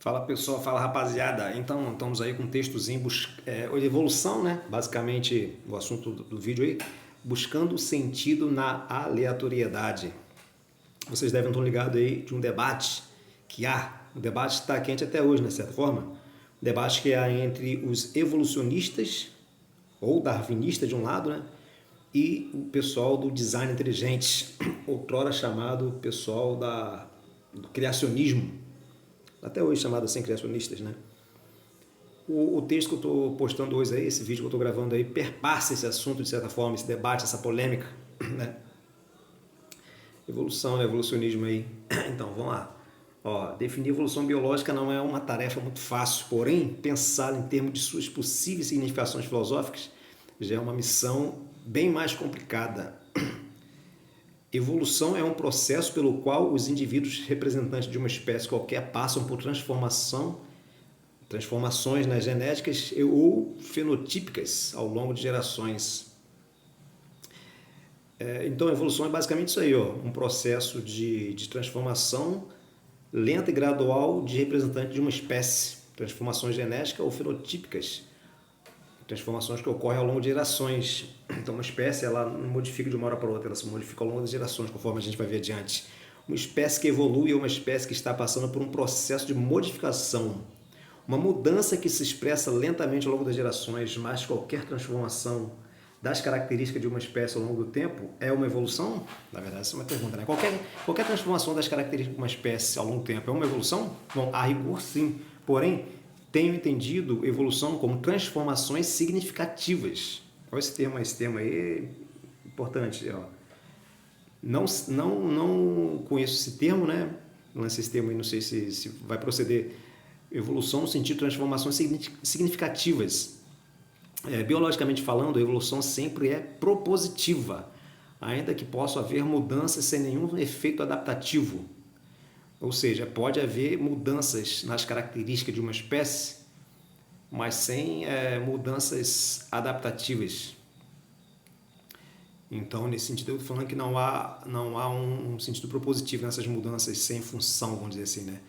Fala pessoal, fala rapaziada. Então, estamos aí com um textozinho, evolução, né? Basicamente, o assunto do vídeo aí, buscando sentido na aleatoriedade. Vocês devem estar ligados aí de um debate que há, o debate está quente até hoje, né, de certa forma, um debate que há entre os evolucionistas, ou darwinistas de um lado, né? E o pessoal do design inteligente, outrora chamado pessoal do criacionismo, até hoje chamado assim, criacionistas, né? O texto que eu estou postando hoje aí, esse vídeo que eu estou gravando aí, perpassa esse assunto de certa forma, esse debate, essa polêmica, né? Evolução, evolucionismo aí. Então, vamos lá. Ó, definir evolução biológica não é uma tarefa muito fácil, porém, pensá-la em termos de suas possíveis significações filosóficas já é uma missão bem mais complicada. Evolução é um processo pelo qual os indivíduos representantes de uma espécie qualquer passam por transformações nas genéticas ou fenotípicas ao longo de gerações. Então a evolução é basicamente isso aí, ó, um processo de transformação lenta e gradual de representante de uma espécie, transformações genéticas ou fenotípicas, transformações que ocorrem ao longo de gerações. Então uma espécie ela não modifica de uma hora para outra, ela se modifica ao longo das gerações, conforme a gente vai ver adiante. Uma espécie que evolui é uma espécie que está passando por um processo de modificação, uma mudança que se expressa lentamente ao longo das gerações, mas qualquer transformação das características de uma espécie ao longo do tempo é uma evolução? Na verdade, essa é uma pergunta, né? Qualquer transformação das características de uma espécie ao longo do tempo é uma evolução? Bom, a rigor sim. Porém, tenho entendido evolução como transformações significativas. Olha esse termo aí é importante. Ó. Não conheço esse termo, né? Lancei esse termo aí, não sei se vai proceder. Evolução no sentido de transformações significativas. Biologicamente falando, a evolução sempre é propositiva, ainda que possa haver mudanças sem nenhum efeito adaptativo. Ou seja, pode haver mudanças nas características de uma espécie, mas sem mudanças adaptativas. Então, nesse sentido, eu estou falando que não há um sentido propositivo nessas mudanças sem função, vamos dizer assim, né?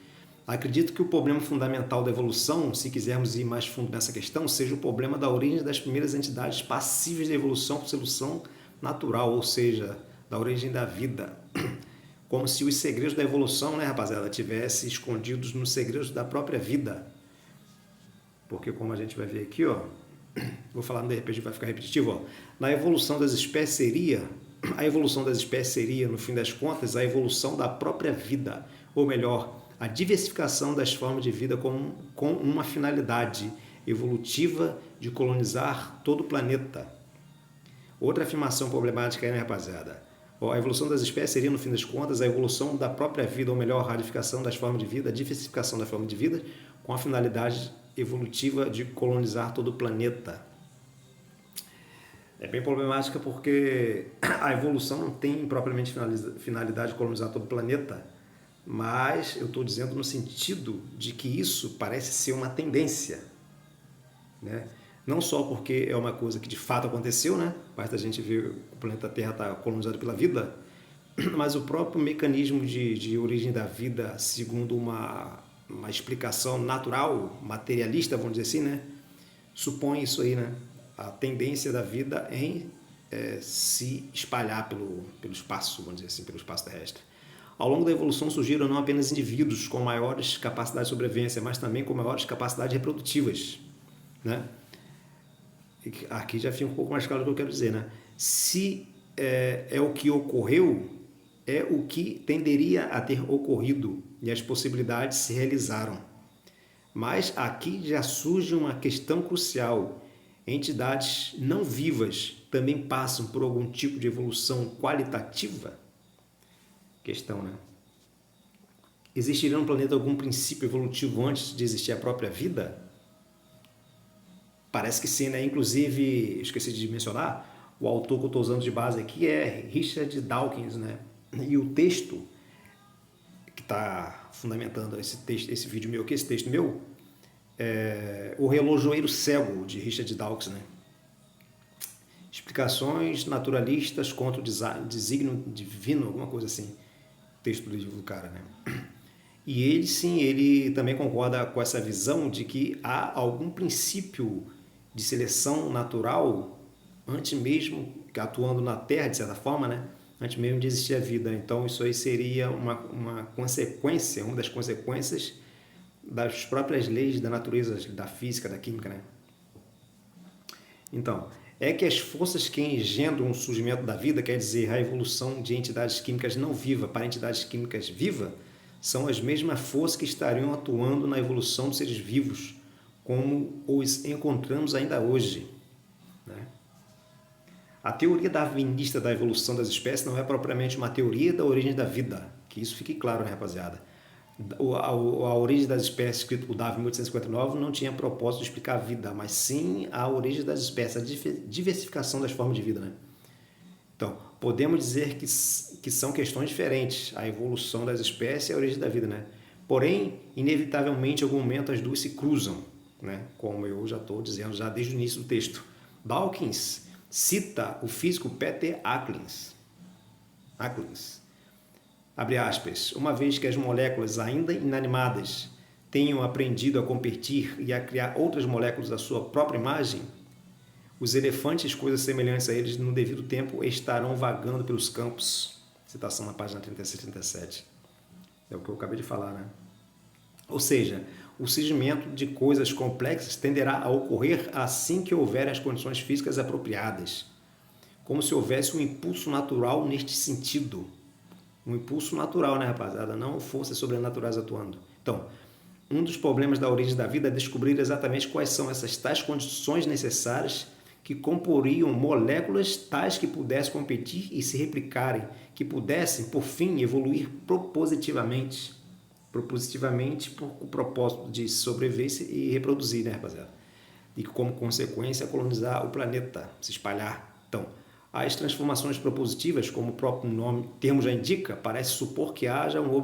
Acredito que o problema fundamental da evolução, se quisermos ir mais fundo nessa questão, seja o problema da origem das primeiras entidades passíveis de evolução por seleção natural, ou seja, da origem da vida. Como se os segredos da evolução, né, rapaziada, tivessem escondidos nos segredos da própria vida. Porque como a gente vai ver aqui, ó, vou falar de repente vai ficar repetitivo, ó, a evolução das espécies seria, no fim das contas, a evolução da própria vida, ou melhor, a diversificação das formas de vida com uma finalidade evolutiva de colonizar todo o planeta. Outra afirmação problemática aí, né, rapaziada? A evolução das espécies seria, no fim das contas, a evolução da própria vida, ou melhor, a radificação das formas de vida, a diversificação da forma de vida, com a finalidade evolutiva de colonizar todo o planeta. É bem problemática porque a evolução não tem propriamente finalidade de colonizar todo o planeta, mas eu estou dizendo no sentido de que isso parece ser uma tendência, né? Não só porque é uma coisa que de fato aconteceu, né? Basta a gente ver o planeta Terra estar colonizado pela vida, mas o próprio mecanismo de origem da vida, segundo uma explicação natural, materialista, vamos dizer assim, né? Supõe isso aí, né? A tendência da vida em se espalhar pelo espaço, vamos dizer assim, pelo espaço terrestre. Ao longo da evolução surgiram não apenas indivíduos com maiores capacidades de sobrevivência, mas também com maiores capacidades reprodutivas, né? E aqui já fica um pouco mais claro o que eu quero dizer, né? Se é o que ocorreu, é o que tenderia a ter ocorrido e as possibilidades se realizaram. Mas aqui já surge uma questão crucial. Entidades não vivas também passam por algum tipo de evolução qualitativa? Questão, né? Existiria no planeta algum princípio evolutivo antes de existir a própria vida? Parece que sim, né? Inclusive, esqueci de mencionar, o autor que eu estou usando de base aqui é Richard Dawkins, né? E o texto que está fundamentando esse vídeo meu aqui, esse texto meu, é O Relojoeiro Cego, de Richard Dawkins, né? Explicações naturalistas contra o desígnio divino, alguma coisa assim. Texto do livro do cara, né? E ele, sim, ele também concorda com essa visão de que há algum princípio de seleção natural antes mesmo, atuando na Terra, de certa forma, né? Antes mesmo de existir a vida. Então, isso aí seria uma consequência, uma das consequências das próprias leis da natureza, da física, da química, né? Então, é que as forças que engendram o surgimento da vida, quer dizer, a evolução de entidades químicas não vivas para entidades químicas vivas, são as mesmas forças que estariam atuando na evolução dos seres vivos, como os encontramos ainda hoje, né? A teoria darwinista da evolução das espécies não é propriamente uma teoria da origem da vida, que isso fique claro, né, rapaziada? A origem das espécies, escrito por Darwin em 1859, não tinha propósito de explicar a vida, mas sim a origem das espécies, a diversificação das formas de vida, né? Então, podemos dizer que são questões diferentes, a evolução das espécies e a origem da vida, né? Porém, inevitavelmente, em algum momento as duas se cruzam, né? Como eu já estou dizendo já desde o início do texto. Dawkins cita o físico Peter Ackles, abre aspas, uma vez que as moléculas ainda inanimadas tenham aprendido a competir e a criar outras moléculas da sua própria imagem, os elefantes e coisas semelhantes a eles no devido tempo estarão vagando pelos campos. Citação na página 36 e 37. É o que eu acabei de falar, né? Ou seja, o surgimento de coisas complexas tenderá a ocorrer assim que houverem as condições físicas apropriadas, como se houvesse um impulso natural neste sentido. Um impulso natural, né, rapaziada? Não forças sobrenaturais atuando. Então, um dos problemas da origem da vida é descobrir exatamente quais são essas tais condições necessárias que comporiam moléculas tais que pudessem competir e se replicarem, que pudessem, por fim, evoluir propositivamente por o propósito de sobreviver e reproduzir, né, rapaziada? E como consequência colonizar o planeta, se espalhar. Então, as transformações propositivas, como o próprio termo já indica, parece supor que haja um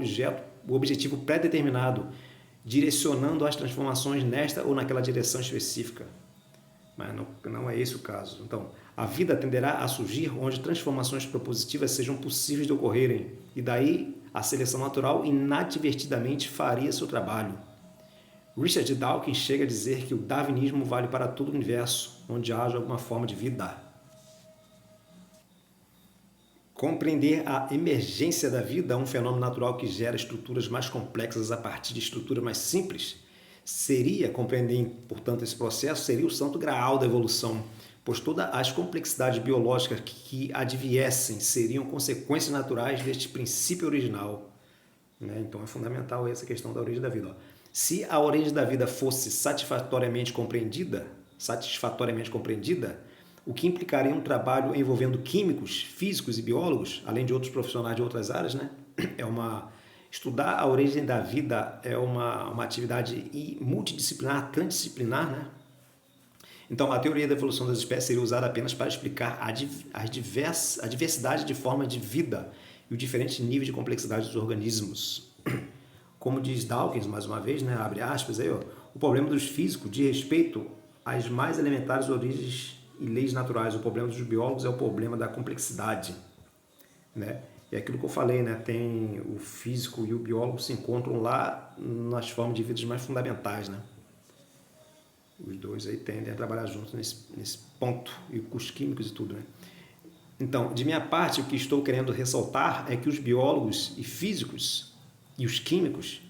objetivo pré-determinado, direcionando as transformações nesta ou naquela direção específica. Mas não é esse o caso. Então, a vida tenderá a surgir onde transformações propositivas sejam possíveis de ocorrerem, e daí a seleção natural inadvertidamente faria seu trabalho. Richard Dawkins chega a dizer que o darwinismo vale para todo o universo, onde haja alguma forma de vida. Compreender a emergência da vida, um fenômeno natural que gera estruturas mais complexas a partir de estruturas mais simples, compreender, portanto, esse processo seria o santo graal da evolução, pois todas as complexidades biológicas que adviessem seriam consequências naturais deste princípio original, né? Então é fundamental essa questão da origem da vida. Se a origem da vida fosse satisfatoriamente compreendida, o que implicaria um trabalho envolvendo químicos, físicos e biólogos, além de outros profissionais de outras áreas, né? Estudar a origem da vida é uma atividade multidisciplinar, transdisciplinar, né? Então, a teoria da evolução das espécies seria usada apenas para explicar a diversidade de formas de vida e os diferentes níveis de complexidade dos organismos. Como diz Dawkins, mais uma vez, né? Abre aspas aí, ó, o problema dos físicos diz respeito às mais elementares origens e leis naturais. O problema dos biólogos é o problema da complexidade, né? E aquilo que eu falei, né? Tem o físico e o biólogo se encontram lá nas formas de vida mais fundamentais, né? Os dois aí tendem a trabalhar juntos nesse ponto, e com os químicos e tudo, né? Então, de minha parte, o que estou querendo ressaltar é que os biólogos e físicos e os químicos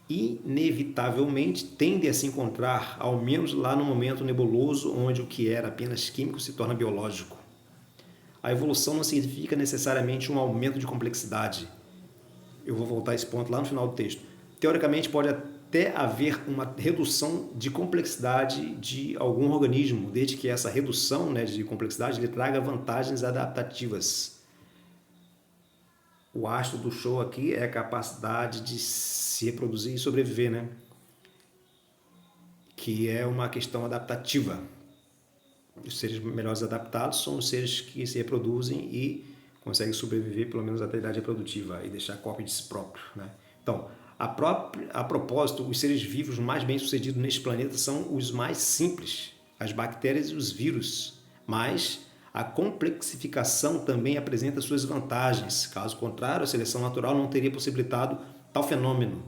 inevitavelmente tendem a se encontrar, ao menos lá no momento nebuloso onde o que era apenas químico se torna biológico. A evolução não significa necessariamente um aumento de complexidade. Eu vou voltar a esse ponto lá no final do texto. Teoricamente, pode até haver uma redução de complexidade de algum organismo, desde que essa redução, né, de complexidade lhe traga vantagens adaptativas. O astro do show aqui é a capacidade de se reproduzir e sobreviver, né? Que é uma questão adaptativa. Os seres melhores adaptados são os seres que se reproduzem e conseguem sobreviver pelo menos até a idade reprodutiva e deixar cópia de si próprio, né? Então, a propósito, os seres vivos mais bem-sucedidos neste planeta são os mais simples, as bactérias e os vírus, mas a complexificação também apresenta suas vantagens. Caso contrário, a seleção natural não teria possibilitado tal fenômeno.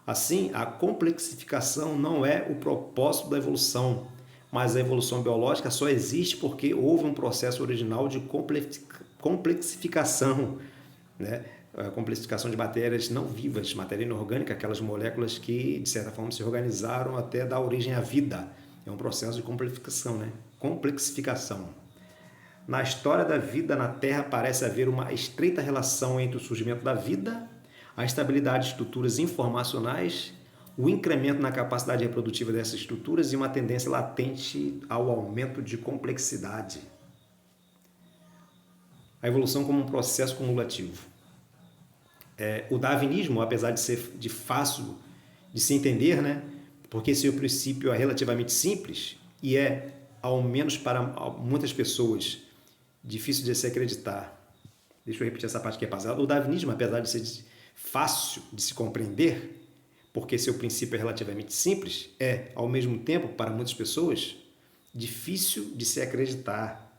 Assim, a complexificação não é o propósito da evolução, mas a evolução biológica só existe porque houve um processo original de complexificação, né? A complexificação de matérias não vivas, matéria inorgânica, aquelas moléculas que, de certa forma, se organizaram até dar origem à vida. É um processo de complexificação, né? Complexificação. Na história da vida na Terra parece haver uma estreita relação entre o surgimento da vida, a estabilidade de estruturas informacionais, o incremento na capacidade reprodutiva dessas estruturas e uma tendência latente ao aumento de complexidade. A evolução como um processo cumulativo. O darwinismo, apesar de ser fácil de se entender, né? Porque seu princípio é relativamente simples e é, ao menos para muitas pessoas, difícil de se acreditar. Deixa eu repetir essa parte aqui, rapaziada. O darwinismo, apesar de ser fácil de se compreender, porque seu princípio é relativamente simples, é, ao mesmo tempo, para muitas pessoas, difícil de se acreditar.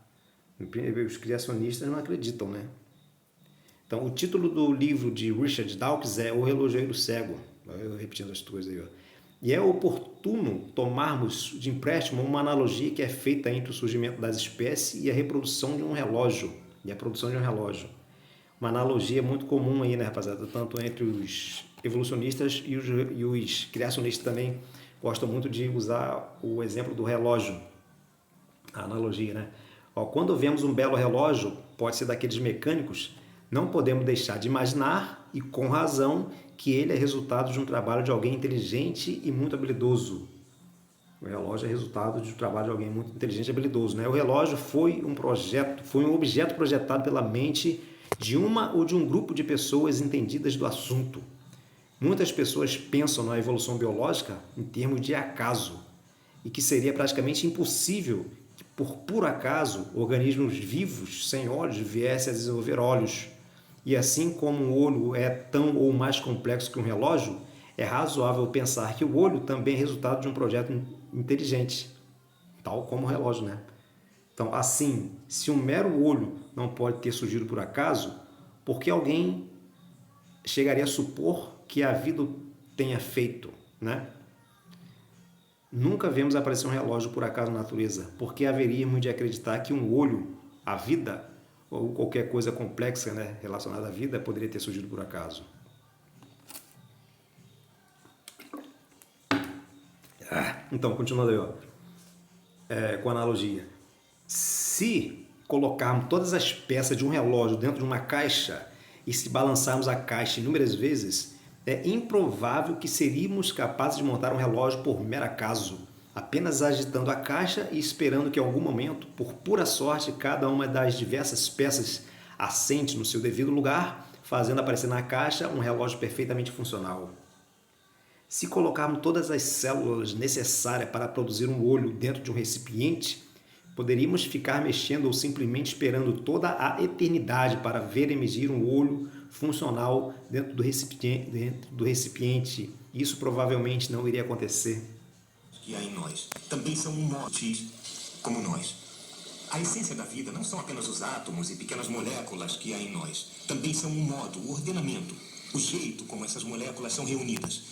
Os criacionistas não acreditam, né? Então, o título do livro de Richard Dawkins é O Relojoeiro Cego. Eu repetindo as coisas aí, ó. E é oportuno tomarmos de empréstimo uma analogia que é feita entre o surgimento das espécies e a reprodução de um relógio. Uma analogia muito comum aí, né, rapaziada? Tanto entre os evolucionistas e os criacionistas também gostam muito de usar o exemplo do relógio. A analogia, né? Quando vemos um belo relógio, pode ser daqueles mecânicos, não podemos deixar de imaginar, e com razão, que ele é resultado de um trabalho de alguém inteligente e muito habilidoso. O relógio é resultado de um trabalho de alguém muito inteligente e habilidoso, né? O relógio foi um objeto projetado pela mente de uma ou de um grupo de pessoas entendidas do assunto. Muitas pessoas pensam na evolução biológica em termos de acaso, e que seria praticamente impossível que, por puro acaso, organismos vivos sem olhos viessem a desenvolver olhos. E assim como o olho é tão ou mais complexo que um relógio, é razoável pensar que o olho também é resultado de um projeto inteligente, tal como o relógio, né? Então, assim, se um mero olho não pode ter surgido por acaso, por que alguém chegaria a supor que a vida tenha feito, né? Nunca vemos aparecer um relógio por acaso na natureza, porque haveríamos de acreditar que um olho, a vida, ou qualquer coisa complexa, né, relacionada à vida, poderia ter surgido por acaso. Então, continuando aí, com a analogia. Se colocarmos todas as peças de um relógio dentro de uma caixa e se balançarmos a caixa inúmeras vezes, é improvável que seríamos capazes de montar um relógio por mero acaso, apenas agitando a caixa e esperando que em algum momento, por pura sorte, cada uma das diversas peças assente no seu devido lugar, fazendo aparecer na caixa um relógio perfeitamente funcional. Se colocarmos todas as células necessárias para produzir um olho dentro de um recipiente, poderíamos ficar mexendo ou simplesmente esperando toda a eternidade para ver emergir um olho funcional dentro do recipiente. Isso provavelmente não iria acontecer. Que há em nós também são imortais como nós. A essência da vida não são apenas os átomos e pequenas moléculas que há em nós. Também são o modo, o ordenamento, o jeito como essas moléculas são reunidas.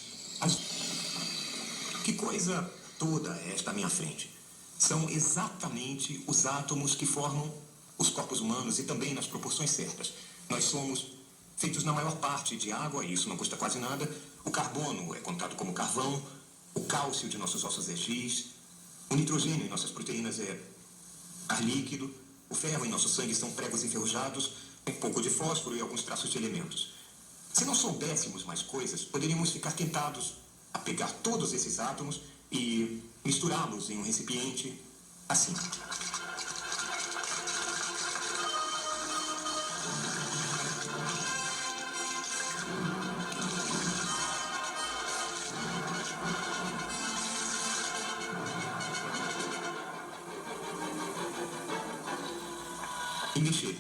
Que coisa toda é esta à minha frente? São exatamente os átomos que formam os corpos humanos e também nas proporções certas. Nós somos feitos na maior parte de água, e isso não custa quase nada. O carbono é contado como carvão. O cálcio de nossos ossos é X. O nitrogênio em nossas proteínas é ar líquido. O ferro em nosso sangue são pregos enferrujados, um pouco de fósforo e alguns traços de elementos. Se não soubéssemos mais coisas, poderíamos ficar tentados a pegar todos esses átomos e misturá-los em um recipiente assim. E mexer.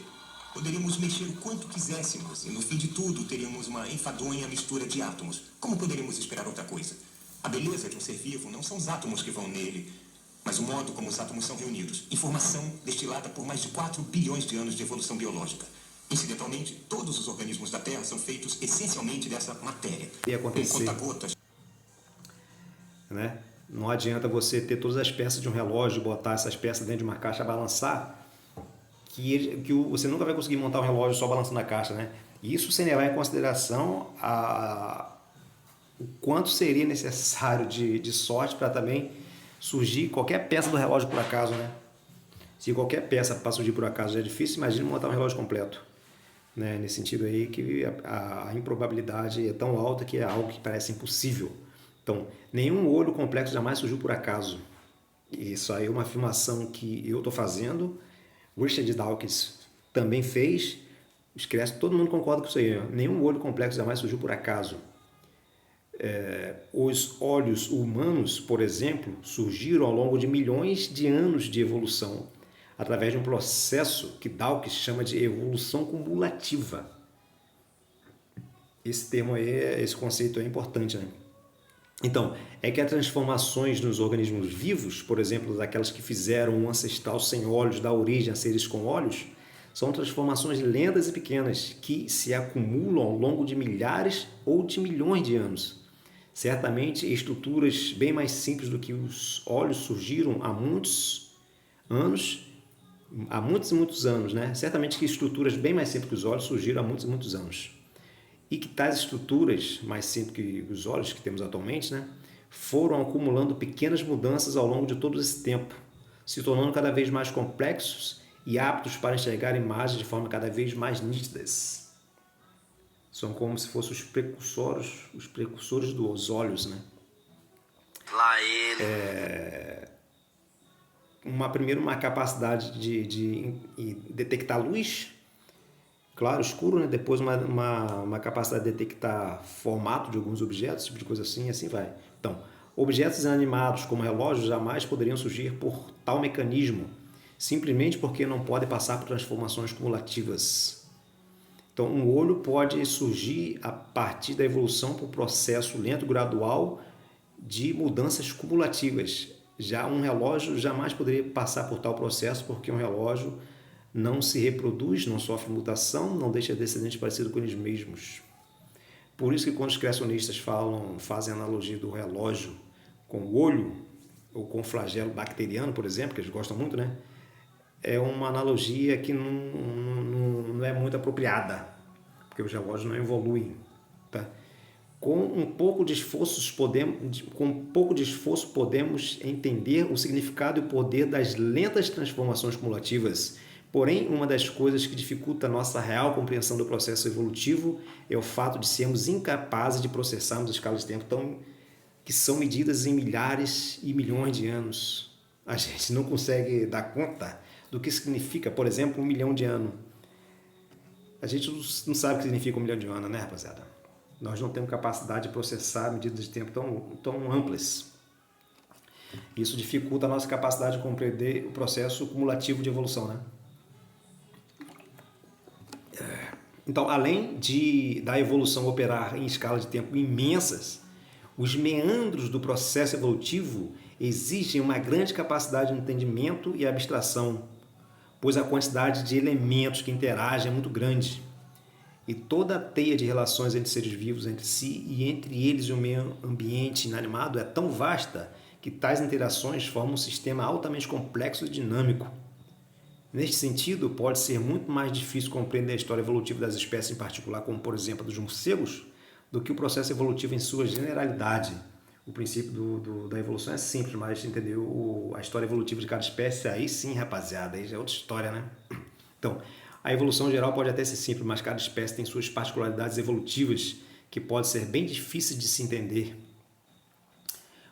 Poderíamos mexer o quanto quiséssemos, e no fim de tudo teríamos uma enfadonha mistura de átomos. Como poderíamos esperar outra coisa? A beleza de um ser vivo não são os átomos que vão nele, mas o modo como os átomos são reunidos. Informação destilada por mais de 4 bilhões de anos de evolução biológica. Incidentalmente, todos os organismos da Terra são feitos essencialmente dessa matéria. E acontecer. Com conta-gotas. né? Não adianta você ter todas as peças de um relógio, botar essas peças dentro de uma caixa, balançar, você nunca vai conseguir montar um relógio só balançando a caixa, né? Isso sem levar em consideração o quanto seria necessário de sorte para também surgir qualquer peça do relógio por acaso, né? Se qualquer peça para surgir por acaso já é difícil, imagine montar um relógio completo, né? Nesse sentido aí que a improbabilidade é tão alta que é algo que parece impossível. Então, nenhum olho complexo jamais surgiu por acaso. Isso aí é uma afirmação que eu estou fazendo, Richard Dawkins também fez, esquece, todo mundo concorda com isso aí. Nenhum olho complexo jamais surgiu por acaso. Os olhos humanos, por exemplo, surgiram ao longo de milhões de anos de evolução, através de um processo que Dawkins chama de evolução cumulativa. Esse termo aí, esse conceito é importante, né? Então, é que as transformações nos organismos vivos, por exemplo, daquelas que fizeram um ancestral sem olhos dar origem a seres com olhos, são transformações lentas e pequenas que se acumulam ao longo de milhares ou de milhões de anos. Certamente, estruturas bem mais simples do que os olhos surgiram há muitos e muitos anos, né? Certamente que estruturas bem mais simples que os olhos surgiram há muitos e muitos anos. E que tais estruturas, mais simples que os olhos que temos atualmente, né, foram acumulando pequenas mudanças ao longo de todo esse tempo, se tornando cada vez mais complexos e aptos para enxergar imagens de forma cada vez mais nítidas. São como se fossem os precursores dos olhos, né? Lá ele. Uma capacidade de detectar luz, claro, escuro, né? Depois uma capacidade de detectar formato de alguns objetos, tipo de coisa assim, e assim vai. Então, objetos inanimados como relógios jamais poderiam surgir por tal mecanismo, simplesmente porque não podem passar por transformações cumulativas. Então, um olho pode surgir a partir da evolução por processo lento e gradual de mudanças cumulativas. Já um relógio jamais poderia passar por tal processo, porque um relógio não se reproduz, não sofre mutação, não deixa descendentes parecidos com eles mesmos. Por isso que quando os criacionistas fazem analogia do relógio com o olho, ou com o flagelo bacteriano, por exemplo, que eles gostam muito, né? É uma analogia que não é muito apropriada, porque os relógios não evoluem, tá? Com um pouco de esforço podemos entender o significado e o poder das lentas transformações cumulativas. Porém, uma das coisas que dificulta a nossa real compreensão do processo evolutivo é o fato de sermos incapazes de processarmos escalas de tempo que são medidas em milhares e milhões de anos. A gente não consegue dar conta do que significa, por exemplo, 1 milhão de anos. A gente não sabe o que significa 1 milhão de anos, né, rapaziada? Nós não temos capacidade de processar medidas de tempo tão amplas. Isso dificulta a nossa capacidade de compreender o processo cumulativo de evolução, né? Então, além da evolução operar em escala de tempo imensas, os meandros do processo evolutivo exigem uma grande capacidade de entendimento e abstração, pois a quantidade de elementos que interagem é muito grande. E toda a teia de relações entre seres vivos entre si e entre eles e o meio ambiente inanimado é tão vasta que tais interações formam um sistema altamente complexo e dinâmico. Neste sentido, pode ser muito mais difícil compreender a história evolutiva das espécies em particular, como por exemplo dos morcegos, do que o processo evolutivo em sua generalidade. O princípio da evolução é simples, mas entender a história evolutiva de cada espécie, aí sim, rapaziada, aí já é outra história, né? Então, a evolução geral pode até ser simples, mas cada espécie tem suas particularidades evolutivas que podem ser bem difíceis de se entender.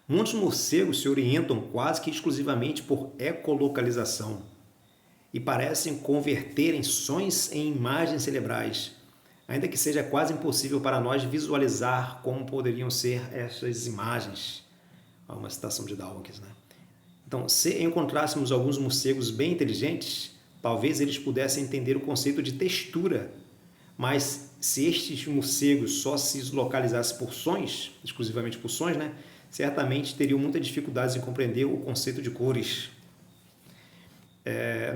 Muitos morcegos se orientam quase que exclusivamente por ecolocalização e parecem converterem sons em imagens cerebrais, ainda que seja quase impossível para nós visualizar como poderiam ser essas imagens. Há uma citação de Dawkins, né? Então, se encontrássemos alguns morcegos bem inteligentes, talvez eles pudessem entender o conceito de textura, mas se estes morcegos só se localizassem por sons, exclusivamente por sons, né, certamente teriam muitas dificuldades em compreender o conceito de cores.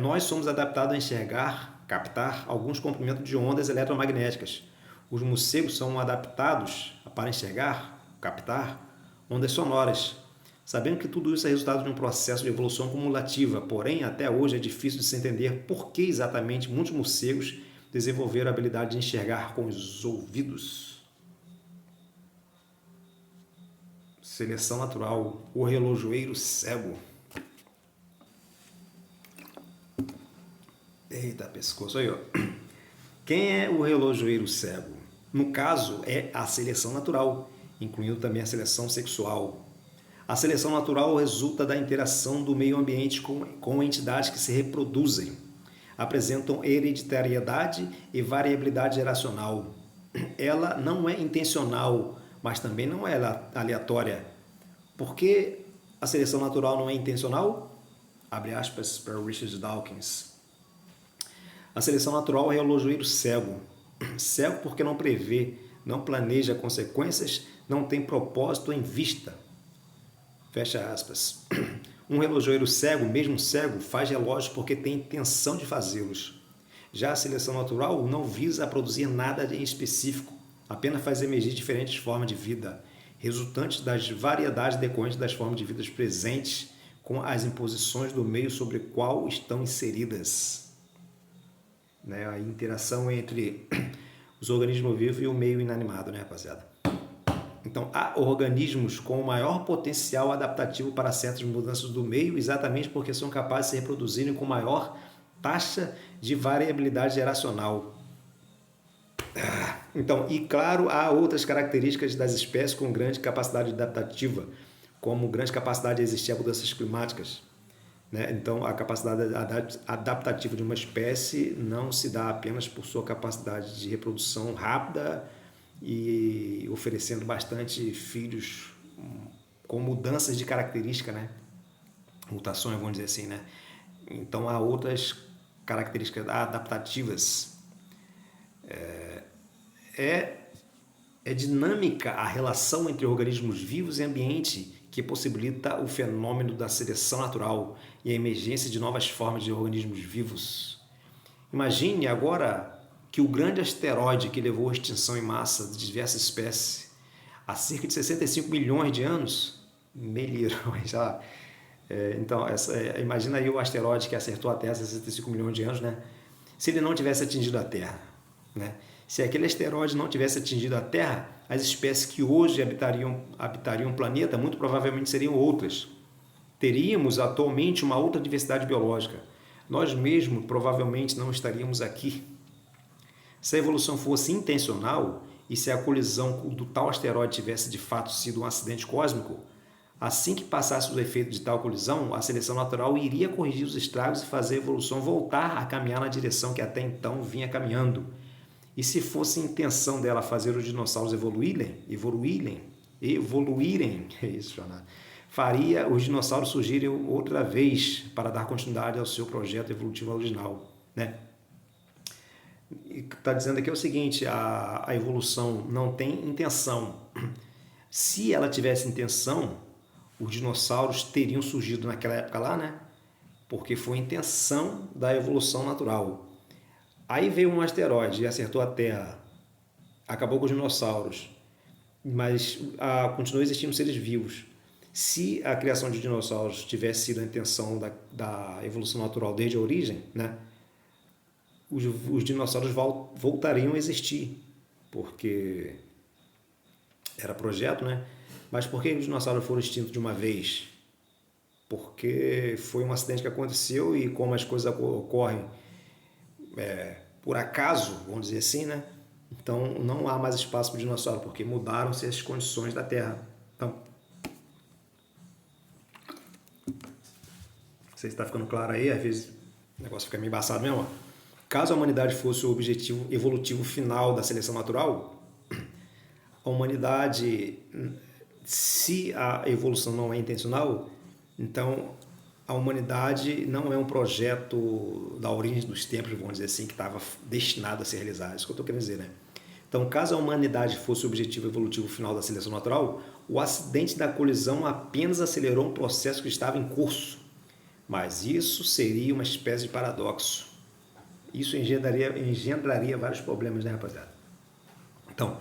Nós somos adaptados a enxergar, captar alguns comprimentos de ondas eletromagnéticas. Os morcegos são adaptados para enxergar, captar ondas sonoras. Sabendo que tudo isso é resultado de um processo de evolução cumulativa, porém, até hoje é difícil de se entender por que exatamente muitos morcegos desenvolveram a habilidade de enxergar com os ouvidos. Seleção natural, o relojoeiro cego. Eita, pescoço aí, ó. Quem é o relojoeiro cego? No caso, é a seleção natural, incluindo também a seleção sexual. A seleção natural resulta da interação do meio ambiente com entidades que se reproduzem, apresentam hereditariedade e variabilidade geracional. Ela não é intencional, mas também não é aleatória. Por que a seleção natural não é intencional? Abre aspas para Richard Dawkins. A seleção natural é o relojoeiro cego. Cego porque não prevê, não planeja consequências, não tem propósito em vista. Fecha aspas. Um relojoeiro cego, mesmo cego, faz relógios porque tem intenção de fazê-los. Já a seleção natural não visa produzir nada em específico, apenas faz emergir diferentes formas de vida, resultantes das variedades decorrentes das formas de vida presentes com as imposições do meio sobre o qual estão inseridas. Né, a interação entre os organismos vivos e o meio inanimado, né, rapaziada? Então, há organismos com maior potencial adaptativo para certas mudanças do meio, exatamente porque são capazes de se reproduzirem com maior taxa de variabilidade geracional. Então, e claro, há outras características das espécies com grande capacidade adaptativa, como grande capacidade de resistir a mudanças climáticas. Então, a capacidade adaptativa de uma espécie não se dá apenas por sua capacidade de reprodução rápida e oferecendo bastante filhos com mudanças de característica, né? Mutações, vamos dizer assim, né? Então, há outras características adaptativas. É dinâmica a relação entre organismos vivos e ambiente que possibilita o fenômeno da seleção natural e a emergência de novas formas de organismos vivos. Imagine agora que o grande asteroide que levou à extinção em massa de diversas espécies há cerca de 65 milhões de anos, imagina aí o asteroide que acertou a Terra há 65 milhões de anos, né? Se ele não tivesse atingido a Terra, né? Se aquele asteroide não tivesse atingido a Terra, as espécies que hoje habitariam o planeta muito provavelmente seriam outras. Teríamos atualmente uma outra diversidade biológica. Nós mesmos provavelmente não estaríamos aqui. Se a evolução fosse intencional e se a colisão do tal asteroide tivesse de fato sido um acidente cósmico, assim que passasse o efeito de tal colisão, a seleção natural iria corrigir os estragos e fazer a evolução voltar a caminhar na direção que até então vinha caminhando. E se fosse intenção dela fazer os dinossauros evoluírem, é isso, Jonathan, faria os dinossauros surgirem outra vez para dar continuidade ao seu projeto evolutivo original, né? Está dizendo aqui o seguinte, a evolução não tem intenção. Se ela tivesse intenção, os dinossauros teriam surgido naquela época lá, né? Porque foi a intenção da evolução natural. Aí veio um asteroide e acertou a Terra, acabou com os dinossauros, mas continuou existindo seres vivos. Se a criação de dinossauros tivesse sido a intenção da evolução natural desde a origem, né, os dinossauros voltariam a existir, porque era projeto, né? Mas por que os dinossauros foram extintos de uma vez? Porque foi um acidente que aconteceu e como as coisas ocorrem por acaso, vamos dizer assim, né? Então não há mais espaço para o dinossauro, porque mudaram-se as condições da Terra. Então, não sei se está ficando claro aí, às vezes o negócio fica meio embaçado mesmo. Ó. Caso a humanidade fosse o objetivo evolutivo final da seleção natural, a humanidade, se a evolução não é intencional, então a humanidade não é um projeto da origem dos tempos, vamos dizer assim, que estava destinado a ser realizado. É isso que eu estou querendo dizer, né? Então, caso a humanidade fosse o objetivo evolutivo final da seleção natural, o acidente da colisão apenas acelerou um processo que estava em curso. Mas isso seria uma espécie de paradoxo. Isso engendraria vários problemas, né, rapaziada? Então,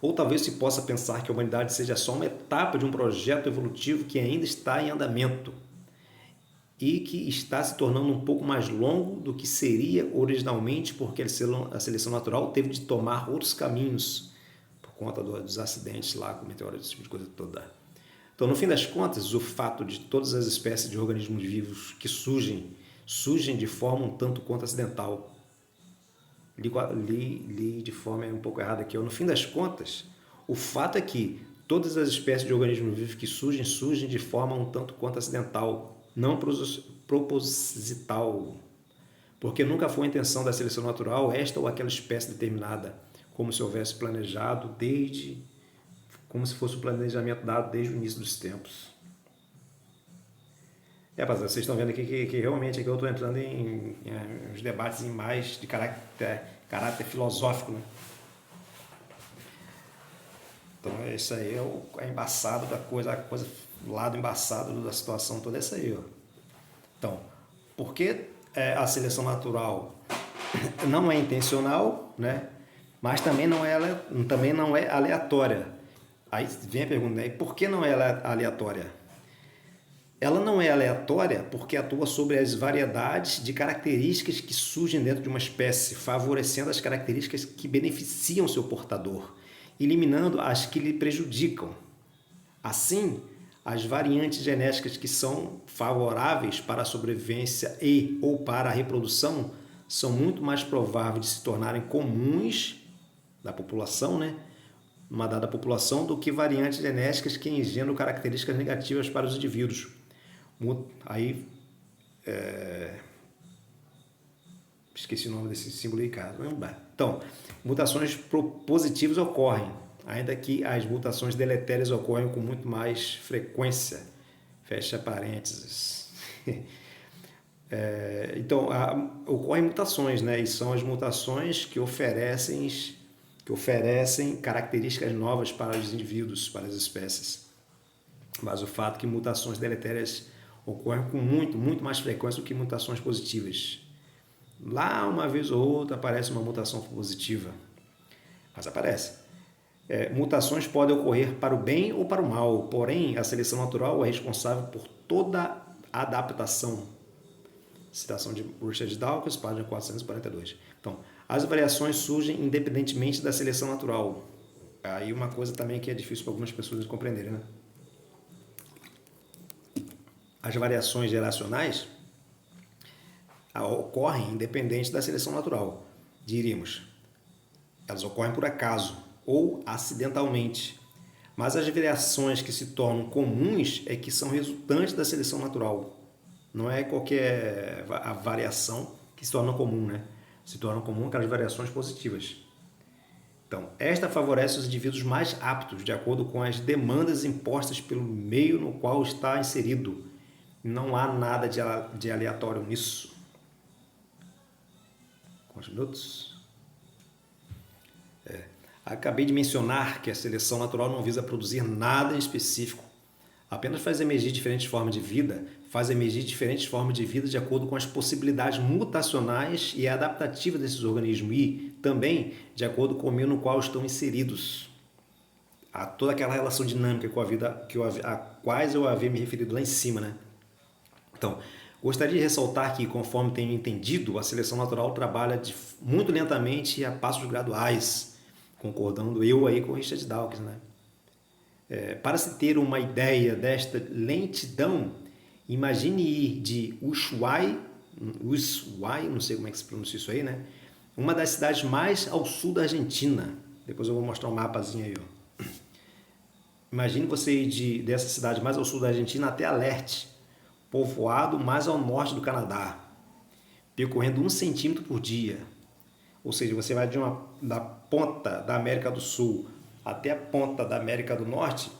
Ou talvez se possa pensar que a humanidade seja só uma etapa de um projeto evolutivo que ainda está em andamento e que está se tornando um pouco mais longo do que seria originalmente, porque a seleção natural teve de tomar outros caminhos por conta dos acidentes lá com meteoros, esse tipo de coisa toda. Então, no fim das contas, o fato de todas as espécies de organismos vivos que surgem de forma um tanto quanto acidental. Li de forma um pouco errada aqui. No fim das contas, o fato é que todas as espécies de organismos vivos que surgem de forma um tanto quanto acidental, não proposital, porque nunca foi a intenção da seleção natural esta ou aquela espécie determinada, como se houvesse planejado como se fosse um planejamento dado desde o início dos tempos. Rapaziada, vocês estão vendo aqui que realmente aqui eu estou entrando em uns debates mais de caráter filosófico, né? Então isso aí é embaçado da coisa, o lado embaçado da situação toda é essa aí, ó. Então, porque a seleção natural não é intencional, né? Mas também não é aleatória. Aí vem a pergunta, né? Por que não é aleatória? Ela não é aleatória porque atua sobre as variedades de características que surgem dentro de uma espécie, favorecendo as características que beneficiam seu portador, eliminando as que lhe prejudicam. Assim, as variantes genéticas que são favoráveis para a sobrevivência ou para a reprodução são muito mais prováveis de se tornarem comuns da população, né? Uma dada população, do que variantes genéticas que engendram características negativas para os indivíduos. Aí, esqueci o nome desse símbolo aí, cara. Então, mutações positivas ocorrem, ainda que as mutações deletérias ocorrem com muito mais frequência. Fecha parênteses. Então, ocorrem mutações, né? E são as mutações que oferecem características novas para os indivíduos, para as espécies. Mas o fato é que mutações deletérias ocorrem com muito mais frequência do que mutações positivas. Lá, uma vez ou outra, aparece uma mutação positiva. Mas aparece. Mutações podem ocorrer para o bem ou para o mal, porém, a seleção natural é responsável por toda a adaptação. Citação de Richard Dawkins, página 442. Então, as variações surgem independentemente da seleção natural. Aí uma coisa também que é difícil para algumas pessoas compreenderem, né? As variações geracionais ocorrem independente da seleção natural. Diríamos, elas ocorrem por acaso ou acidentalmente. Mas as variações que se tornam comuns é que são resultantes da seleção natural. Não é qualquer a variação que se torna comum, né? Se tornam comum aquelas variações positivas. Então, esta favorece os indivíduos mais aptos, de acordo com as demandas impostas pelo meio no qual está inserido. Não há nada de aleatório nisso. Quantos minutos? Acabei de mencionar que a seleção natural não visa produzir nada em específico. Apenas faz emergir diferentes formas de vida, de acordo com as possibilidades mutacionais e adaptativas desses organismos e também de acordo com o meio no qual estão inseridos. Há toda aquela relação dinâmica com a vida a quais eu havia me referido lá em cima, né? Então, gostaria de ressaltar que, conforme tenho entendido, a seleção natural trabalha muito lentamente e a passos graduais, concordando eu aí com o Richard Dawkins, né? Para se ter uma ideia desta lentidão, imagine ir de Ushuaia, não sei como é que se pronuncia isso aí, né? Uma das cidades mais ao sul da Argentina. Depois eu vou mostrar um mapazinho aí, ó. Imagine você ir dessa cidade mais ao sul da Argentina até Alerte, povoado mais ao norte do Canadá, percorrendo 1 centímetro por dia. Ou seja, você vai da ponta da América do Sul até a ponta da América do Norte,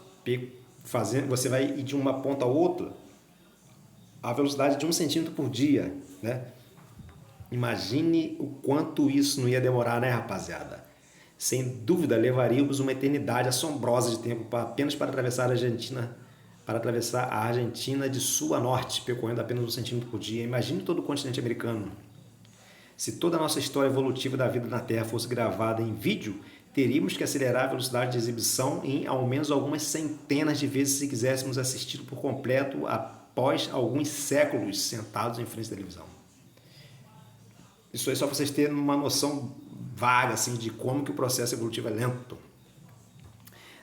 você vai ir de uma ponta a outra a velocidade de 1 centímetro por dia, né? Imagine o quanto isso não ia demorar, né, rapaziada? Sem dúvida, levaríamos uma eternidade assombrosa de tempo apenas para atravessar a Argentina de sul a norte, percorrendo apenas 1 centímetro por dia. Imagine todo o continente americano. Se toda a nossa história evolutiva da vida na Terra fosse gravada em vídeo, teríamos que acelerar a velocidade de exibição em ao menos algumas centenas de vezes se quiséssemos assistir por completo após alguns séculos sentados em frente à televisão. Isso aí só para vocês terem uma noção vaga assim, de como que o processo evolutivo é lento.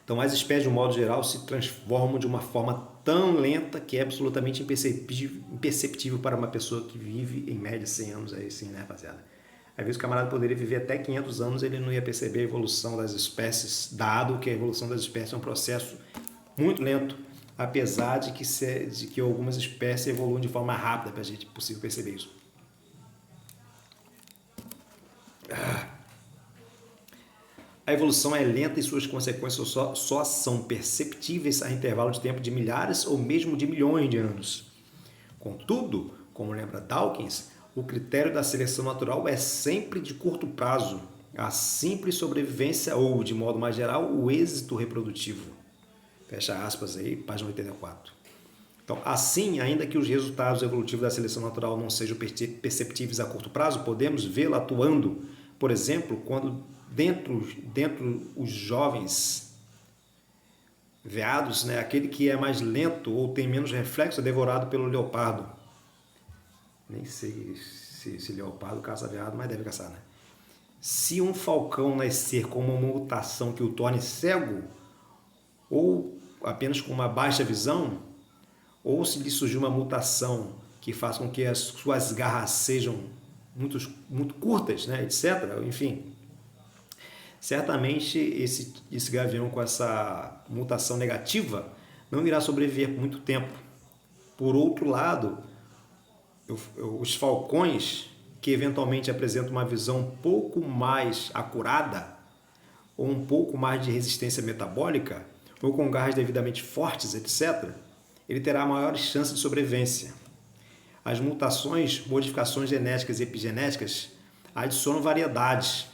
Então, as espécies, de um modo geral, se transformam de uma forma tão lenta que é absolutamente imperceptível para uma pessoa que vive, em média, 100 anos. Aí sim, né, rapaziada? Às vezes o camarada poderia viver até 500 anos, ele não ia perceber a evolução das espécies, dado que a evolução das espécies é um processo muito lento, apesar de que algumas espécies evoluem de forma rápida, para a gente possível perceber isso. A evolução é lenta e suas consequências só são perceptíveis a intervalo de tempo de milhares ou mesmo de milhões de anos. Contudo, como lembra Dawkins, o critério da seleção natural é sempre de curto prazo, a simples sobrevivência ou, de modo mais geral, o êxito reprodutivo. Fecha aspas aí, página 84. Então, assim, ainda que os resultados evolutivos da seleção natural não sejam perceptíveis a curto prazo, podemos vê-la atuando, por exemplo, quando dentro os jovens veados, né, aquele que é mais lento ou tem menos reflexo é devorado pelo leopardo. Nem sei se leopardo caça veado, mas deve caçar, né? Se um falcão nascer com uma mutação que o torne cego, ou apenas com uma baixa visão, ou se lhe surgir uma mutação que faça com que as suas garras sejam muito curtas, né, etc., enfim, certamente esse gavião com essa mutação negativa não irá sobreviver por muito tempo. Por outro lado, os falcões que eventualmente apresentam uma visão um pouco mais acurada ou um pouco mais de resistência metabólica ou com garras devidamente fortes, etc., ele terá maiores chances de sobrevivência. As mutações, modificações genéticas e epigenéticas adicionam variedades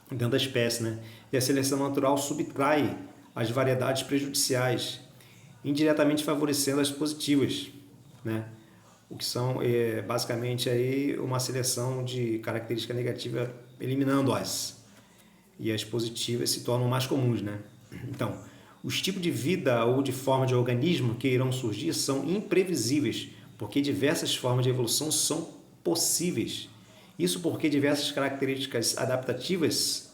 dentro da espécie, né? E a seleção natural subtrai as variedades prejudiciais, indiretamente favorecendo as positivas, né? O que são basicamente aí uma seleção de característica negativa eliminando-as, e as positivas se tornam mais comuns, né? Então, os tipos de vida ou de forma de organismo que irão surgir são imprevisíveis, porque diversas formas de evolução são possíveis. Isso porque diversas características adaptativas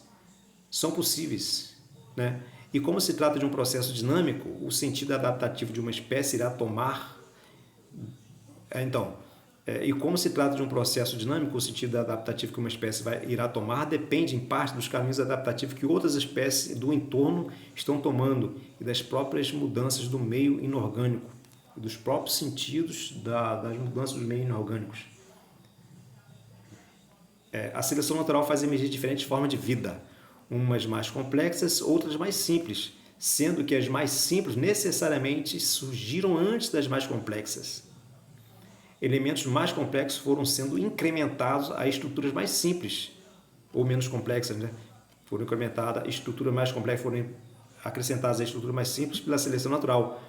são possíveis, né? E como se trata de um processo dinâmico, o sentido adaptativo de uma espécie irá tomar... E como se trata de um processo dinâmico, o sentido adaptativo que uma espécie irá tomar depende, em parte, dos caminhos adaptativos que outras espécies do entorno estão tomando e das próprias mudanças do meio inorgânico, e dos próprios sentidos das mudanças dos meios inorgânicos. A seleção natural faz emergir diferentes formas de vida, umas mais complexas, outras mais simples, sendo que as mais simples necessariamente surgiram antes das mais complexas. Elementos mais complexos foram sendo incrementados a estruturas mais simples, ou menos complexas, né? Foram incrementadas, estruturas mais complexas foram acrescentadas a estruturas mais simples pela seleção natural,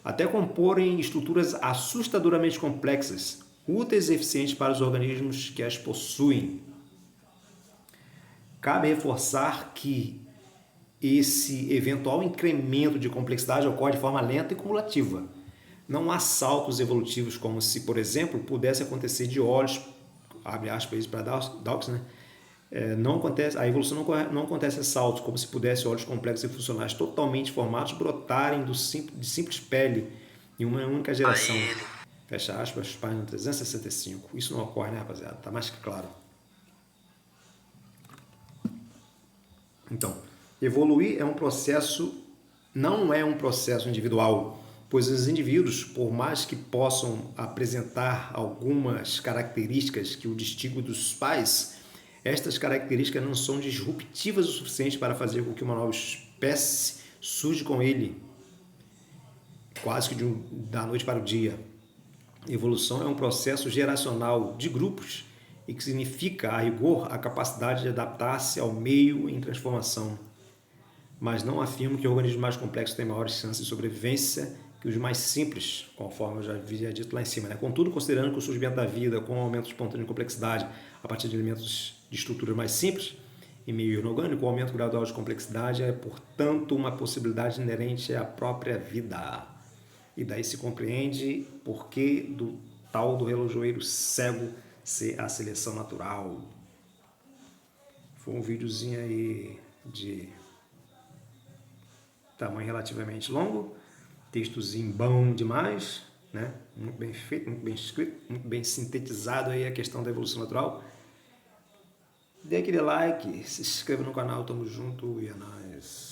até comporem estruturas assustadoramente complexas, úteis e eficientes para os organismos que as possuem. Cabe reforçar que esse eventual incremento de complexidade ocorre de forma lenta e cumulativa. Não há saltos evolutivos como se, por exemplo, pudesse acontecer de olhos, abre aspas para Dawkins, né? A evolução não acontece a saltos, como se pudesse olhos complexos e funcionais totalmente formados brotarem de simples pele em uma única geração. Fecha aspas, página 365. Isso não ocorre, né, rapaziada? Tá mais que claro. Então, evoluir não é um processo individual, pois os indivíduos, por mais que possam apresentar algumas características que o distinguem dos pais, estas características não são disruptivas o suficiente para fazer com que uma nova espécie surja com ele, quase que da noite para o dia. Evolução é um processo geracional de grupos e que significa, a rigor, a capacidade de adaptar-se ao meio em transformação. Mas não afirmo que organismos mais complexos têm maiores chances de sobrevivência que os mais simples, conforme eu já havia dito lá em cima, né? Contudo, considerando que o surgimento da vida com um aumento espontâneo de complexidade a partir de elementos de estrutura mais simples em meio inorgânico, o aumento gradual de complexidade é, portanto, uma possibilidade inerente à própria vida. E daí se compreende por que do tal do relojoeiro cego ser a seleção natural. Foi um videozinho aí de tamanho relativamente longo, textozinho bom demais, né? Muito bem feito, muito bem escrito, muito bem sintetizado aí a questão da evolução natural. Dê aquele like, se inscreva no canal, tamo junto e é nóis.